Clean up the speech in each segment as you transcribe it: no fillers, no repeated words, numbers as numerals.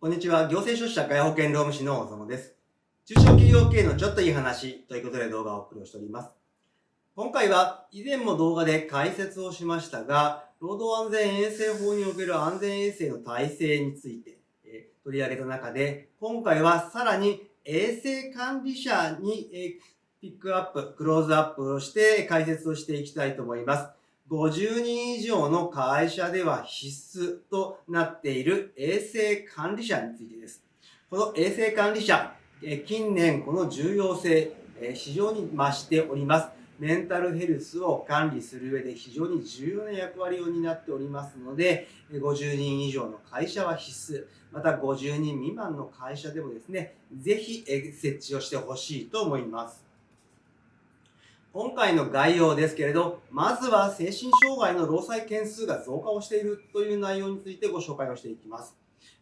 こんにちは。行政書士社会保険労務士の小園です。中小企業経営のちょっといい話ということで動画をお送りしております。今回は以前も動画で解説をしましたが、労働安全衛生法における安全衛生の体制について取り上げた中で、今回はさらに衛生管理者にピックアップ、クローズアップをして解説をしていきたいと思います。50人以上の会社では必須となっている衛生管理者についてです。この衛生管理者、近年この重要性、非常に増しております。メンタルヘルスを管理する上で非常に重要な役割を担っておりますので、50人以上の会社は必須、また50人未満の会社でもですね、ぜひ設置をしてほしいと思います。今回の概要ですけれど、まずは精神障害の労災件数が増加をしているという内容についてご紹介をしていきます。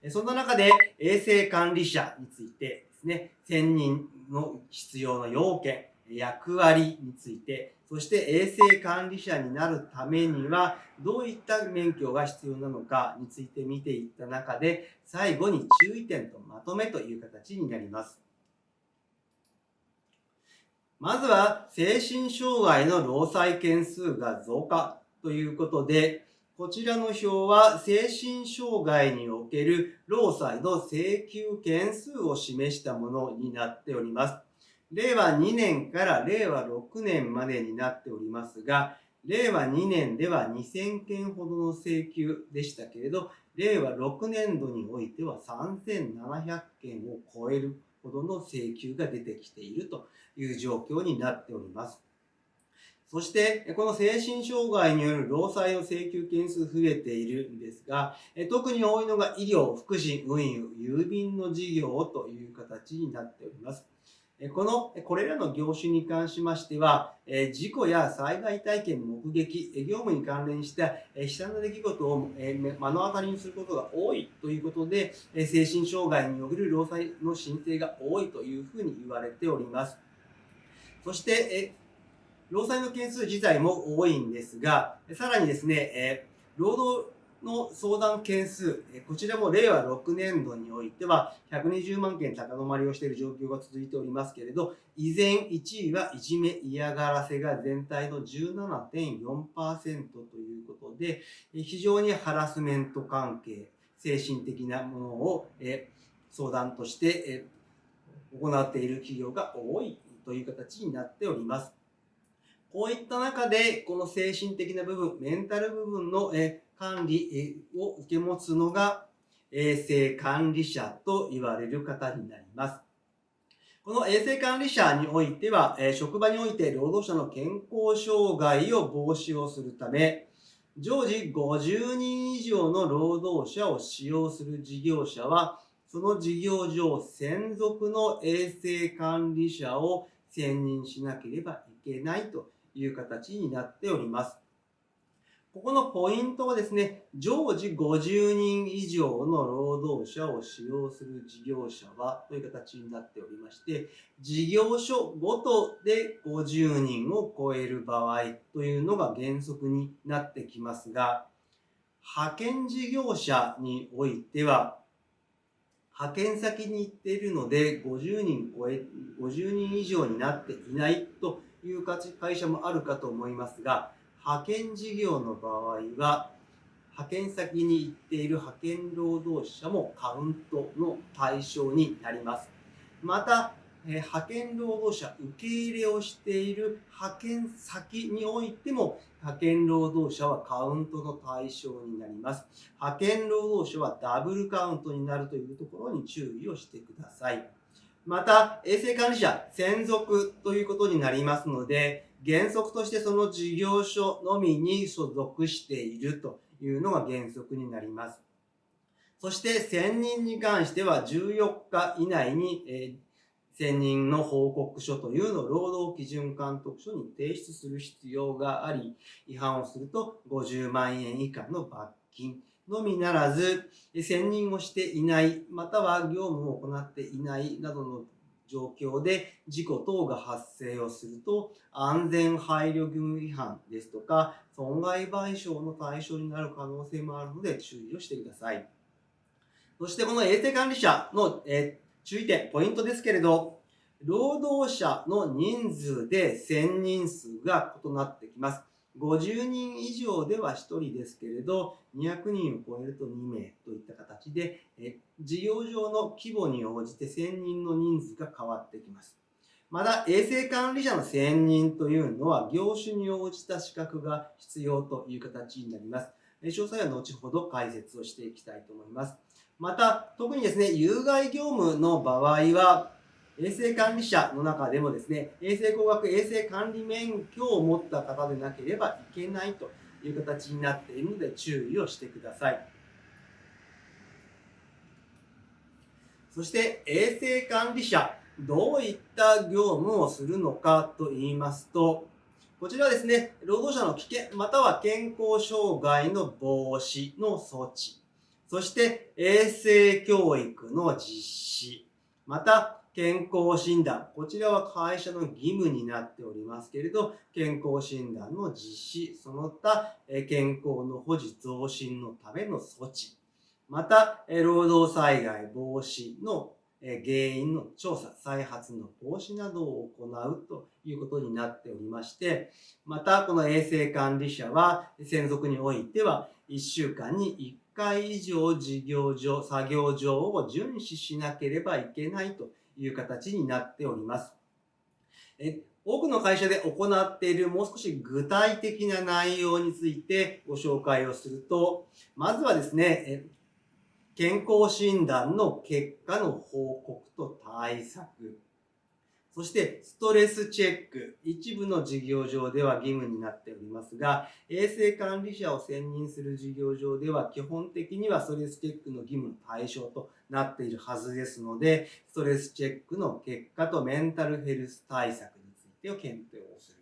そんな中で衛生管理者についてですね、専任の必要な要件、役割について、そして衛生管理者になるためにはどういった免許が必要なのかについて見ていった中で、最後に注意点とまとめという形になります。まずは精神障害の労災件数が増加ということで、こちらの表は精神障害における労災の請求件数を示したものになっております。令和2年から令和6年までになっておりますが、令和2年では2000件ほどの請求でしたけれど、令和6年度においては3700件を超えるほどの請求が出てきているという状況になっております。そして、この精神障害による労災の請求件数増えているんですが、特に多いのが医療、福祉、運輸、郵便の事業という形になっております。これらの業種に関しましては、事故や災害体験目撃、業務に関連した悲惨な出来事を目の当たりにすることが多いということで、精神障害による労災の申請が多いというふうに言われております。そして、労災の件数自体も多いんですが、さらにですね、労働の相談件数、こちらも令和6年度においては120万件高止まりをしている状況が続いておりますけれど、依然1位はいじめ嫌がらせが全体の 17.4% ということで、非常にハラスメント関係、精神的なものを相談として行っている企業が多いという形になっております。こういった中で、この精神的な部分、メンタル部分の管理を受け持つのが衛生管理者と言われる方になります。この衛生管理者においては、職場において労働者の健康障害を防止をするため、常時50人以上の労働者を使用する事業者は、その事業上専属の衛生管理者を選任しなければいけないという形になっております。ここのポイントはですね、常時50人以上の労働者を使用する事業者はという形になっておりまして、事業所ごとで50人を超える場合というのが原則になってきますが、派遣事業者においては、派遣先に行っているので50人以上になっていないという会社もあるかと思いますが、派遣事業の場合は、派遣先に行っている派遣労働者もカウントの対象になります。また、派遣労働者受け入れをしている派遣先においても派遣労働者はカウントの対象になります。派遣労働者はダブルカウントになるというところに注意をしてください。また、衛生管理者専属ということになりますので、原則としてその事業所のみに所属しているというのが原則になります。そして選任に関しては14日以内に選任の報告書というのを労働基準監督署に提出する必要があり、違反をすると50万円以下の罰金のみならず、選任をしていない、または業務を行っていないなどの状況で事故等が発生をすると、安全配慮義務違反ですとか、損害賠償の対象になる可能性もあるので注意をしてください。そしてこの衛生管理者の、注意点、ポイントですけれど、労働者の人数で1000人数が異なってきます。50人以上では1人ですけれど、200人を超えると2名といった形で、事業上の規模に応じて1000人の人数が変わってきます。また、衛生管理者の1000人というのは、業種に応じた資格が必要という形になります。詳細は後ほど解説をしていきたいと思います。また、特にですね、有害業務の場合は、衛生管理者の中でもですね、衛生工学衛生管理免許を持った方でなければいけないという形になっているので注意をしてください。そして衛生管理者、どういった業務をするのかと言いますと、こちらはですね、労働者の危険または健康障害の防止の措置、そして衛生教育の実施、また健康診断、こちらは会社の義務になっておりますけれど、健康診断の実施、その他健康の保持増進のための措置、また労働災害防止の原因の調査、再発の防止などを行うということになっておりまして、またこの衛生管理者は専属においては1週間に1回以上事業上、作業上を遵守しなければいけないという形になっております。多くの会社で行っているもう少し具体的な内容についてご紹介をすると、まずはですね、健康診断の結果の報告と対策、そしてストレスチェック、一部の事業場では義務になっておりますが、衛生管理者を選任する事業場では基本的にはストレスチェックの義務の対象となっているはずですので、ストレスチェックの結果とメンタルヘルス対策についてを検討をする。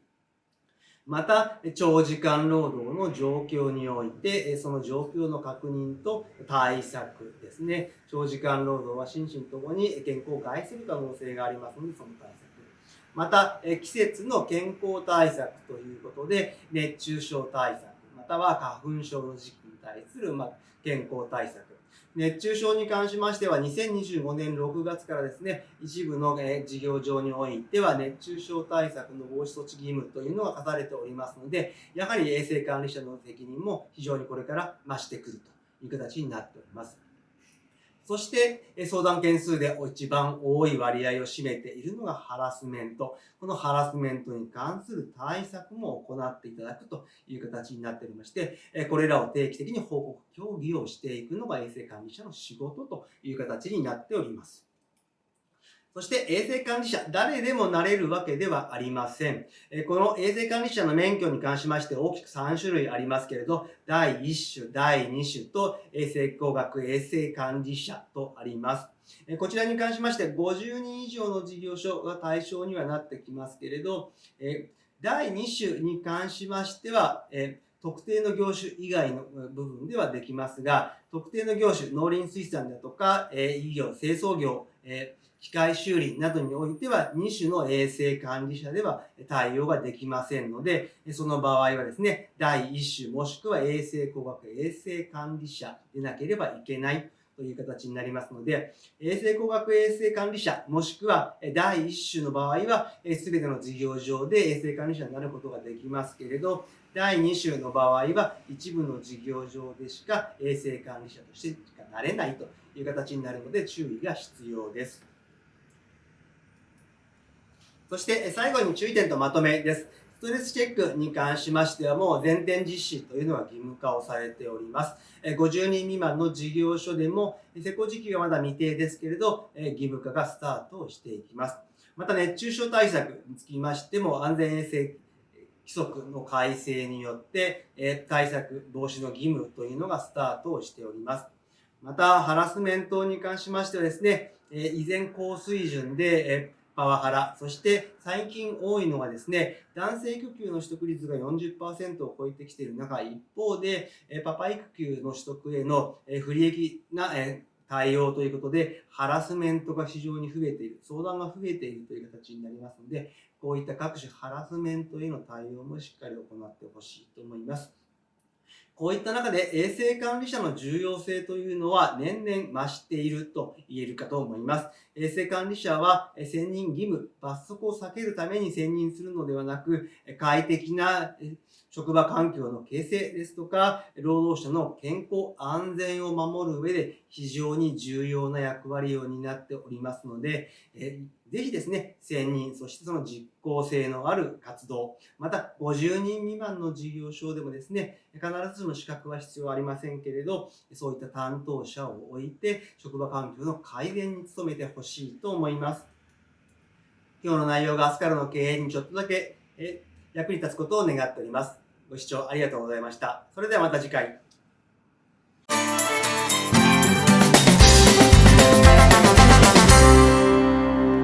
また、長時間労働の状況において、その状況の確認と対策ですね。長時間労働は心身ともに健康を害する可能性がありますので、その対策。また、季節の健康対策ということで、熱中症対策、または花粉症の時期に対する健康対策。熱中症に関しましては、2025年6月からですね、一部の事業場においては、熱中症対策の防止措置義務というのが課されておりますので、やはり衛生管理者の責任も非常にこれから増してくるという形になっております。そして相談件数で一番多い割合を占めているのがハラスメント。このハラスメントに関する対策も行っていただくという形になっておりまして、これらを定期的に報告協議をしていくのが衛生管理者の仕事という形になっております。そして衛生管理者、誰でもなれるわけではありません。この衛生管理者の免許に関しまして大きく3種類ありますけれど、第1種、第2種と衛生工学衛生管理者とあります。こちらに関しまして50人以上の事業所が対象にはなってきますけれど、第2種に関しましては、特定の業種以外の部分ではできますが、特定の業種、農林水産だとか、医療、清掃業、機械修理などにおいては2種の衛生管理者では対応ができませんので、その場合はですね、第1種もしくは衛生工学衛生管理者でなければいけないという形になりますので、衛生工学衛生管理者もしくは第1種の場合は全ての事業場で衛生管理者になることができますけれど、第2種の場合は一部の事業場でしか衛生管理者としてしかなれないという形になるので注意が必要です。そして最後に注意点とまとめです。ストレスチェックに関しましてはもう全店実施というのは義務化をされております。50人未満の事業所でも施行時期はまだ未定ですけれど、義務化がスタートをしていきます。また熱中症対策につきましても安全衛生規則の改正によって対策防止の義務というのがスタートをしております。またハラスメントに関しましてはですね、依然高水準でパワハラ、そして最近多いのがですね、男性育休の取得率が 40% を超えてきている中、一方でパパ育休の取得への不利益な対応ということで、ハラスメントが非常に増えている、相談が増えているという形になりますので、こういった各種ハラスメントへの対応もしっかり行ってほしいと思います。こういった中で衛生管理者の重要性というのは年々増していると言えるかと思います。衛生管理者は選任義務、罰則を避けるために選任するのではなく、快適な職場環境の形成ですとか、労働者の健康安全を守る上で非常に重要な役割を担っておりますので、ぜひですね、選任、そしてその実効性のある活動、また50人未満の事業所でもですね、必ずしも資格は必要ありませんけれど、そういった担当者を置いて、職場環境の改善に努めてほしいと思います。今日の内容が明日からの経営にちょっとだけ役に立つことを願っております。ご視聴ありがとうございました。それではまた次回。